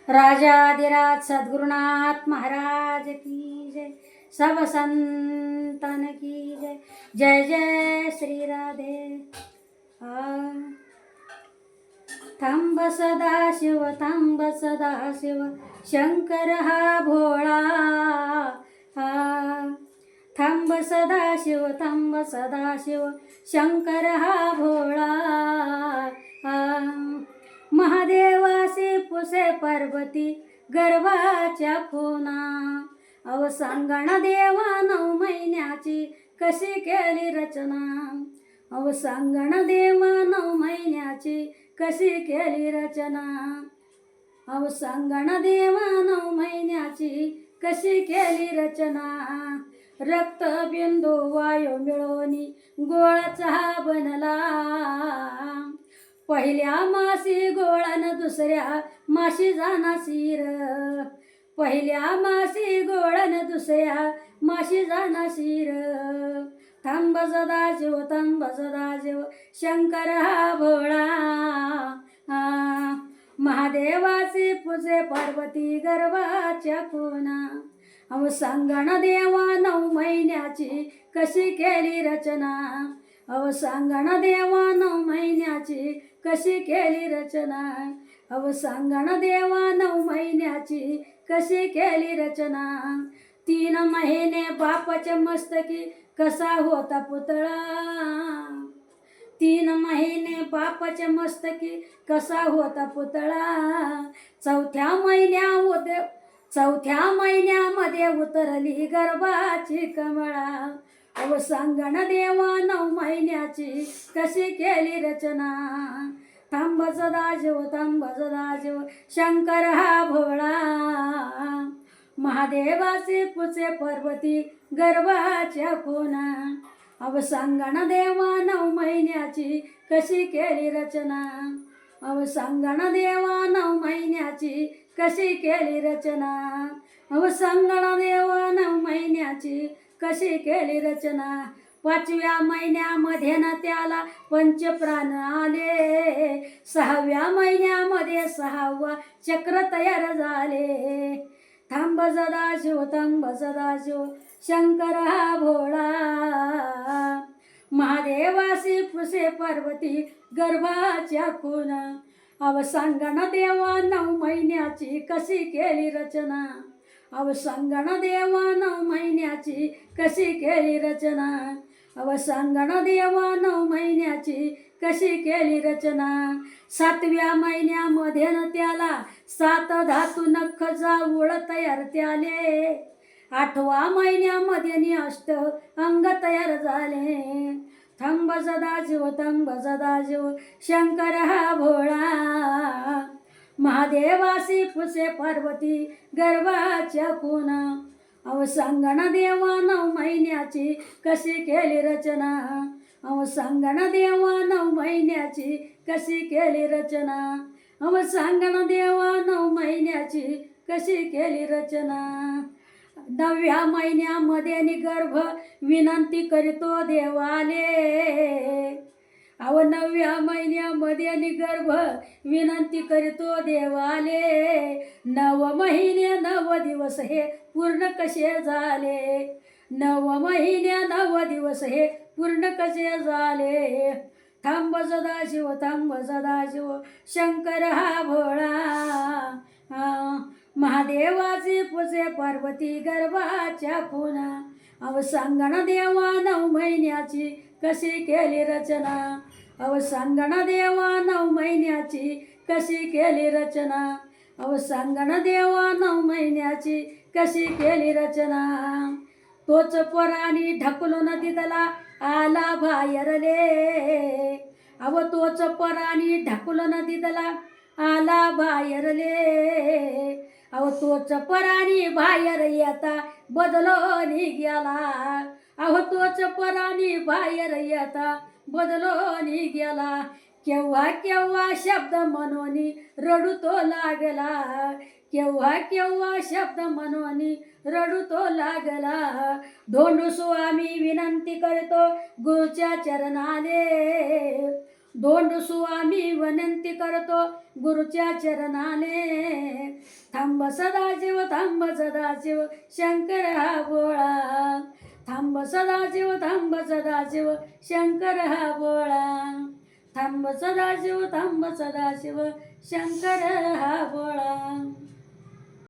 राजाधिराज सद्गुरुनाथ महाराज की जय। सब संतन की जय। जय जय श्री राधे। थांब सदाशिव थांब सदाशिव शंकर हा भोळा। थांब सदाशिव थांब सदाशिव शंकर हा भोळा। महादेवासी पुसे पार्वती गर्भाच्या खुना। अव सांगण देवा 9 महिन्याची कशी केली रचना। अव सांगण देवा 9 महिन्याची कशी केली रचना। अव सांगण देवा 9 महिन्याची कशी केली रचना। रक्तबिंदू वायू मिळवणी गोळाचा बनला। पहिल्या मासी गोळान दुसऱ्या माशी जाना शिर। पहिल्या मासी गोळान दुसऱ्या माशी जाना शिर। थांब सदाशिव थांब सदाशिव शंकर हा भोळा। महादेवाची पूजे पार्वती गर्भाच्या खुना। अव सांगण देवा 9 महिन्याची कशी केली रचना। अव सांगण देवा 9 महिन्याची कशी केली रचना। अव सांगण देवा 9 महिन्याची कशी केली रचना। 3 महिने बापाच्या मस्तकी कसा होता पुतळा। 3 महिने बापाच्या मस्तकी कसा होता पुतळा। चौथ्या महिन्यामध्ये उतरली गर्भाची कमळा। अव सांगण देवा 9 महिन्याची कशी केली रचना। थांब सदाशिव थांब सदाशिव शंकर हा भोळा। महादेवाची पूजे पार्वती गर्भाच्या खुना। अव सांगण देवा 9 महिन्याची कशी केली रचना। अव सांगण देवा 9 महिन्याची कशी केली रचना। अव सांगण देवा 9 महिन्याची कशी केली रचना। 5व्या महिन्यामध्ये न त्याला पंचप्राण आले। 6व्या महिन्यामध्ये 6वा चक्र तयार झाले। थांब सदाशिव थांब सदाशिव शंकर हा भोळा। महादेवासी पुसे पार्वती गर्भाच्या खुना। अव सांगण देवा 9 महिन्याची कशी केली रचना। अव सांगण देवा 9 महिन्याची कशी केली रचना। अव सांगण देवा 9 महिन्याची कशी केली रचना। 7व्या महिन्यामध्ये न त्याला 7 धातू नख जाऊळ तयार त्याले। 8व्या महिन्यामध्ये 8 अंग तयार झाले। थांब सदाशिव थांब सदाशिव शंकर हा भोळा। महादेवासी पुसे पार्वती गर्भाच्या खुना। अव सांगण देवा 9 महिन्याची कशी केली रचना। अव सांगण देवा 9 महिन्याची कशी केली रचना। अव सांगण देवा 9 महिन्याची कशी केली रचना। 9व्या महिन्यामध्ये गर्भ विनंती करीतो देवाले। अव 9व्या महिन्यामध्ये गर्भ विनंती करीतो देवाले। 9 महिने 9 दिवस हे पूर्ण कसे झाले। 9 महिने 9 दिवस हे पूर्ण कसे झाले। थांब सदाशिव थांब सदाशिव शंकर हा भोळा। महादेवाची पूजे पार्वती गर्भाच्या खुना। अव सांगण देवा 9 महिन्याची कशी केली रचना। अव सांगण देवा 9 महिन्याची कशी केली रचना। अव सांगण देवा 9 महिन्याची कशी केली रचना। तोच परानी ढकलून दिदला आला बाहेरले। अव तोच परानी ढकलून दिदला आला बाहेरले। अव तोच परानी बाहेर येता बदलून गेला। अहो तोच परानी बाहेर येता बदलून गेला। केव्हा केव्हा शब्द म्हणून रडू तो लागला। केव्हा केव्हा शब्द म्हणून रडू तो लागला। धोंडू स्वामी विनंती करतो गुरुच्या चरणाले। दोंडसू आम्ही विनंती करतो गुरुच्या चरणाने. थांब सदाशिव थांब सदाशिव शंकर हा भोळा. थांब सदाशिव थांब सदाशिव शंकर हा भोळा. थांब सदाशिव थांब सदाशिव शंकर हा भोळा.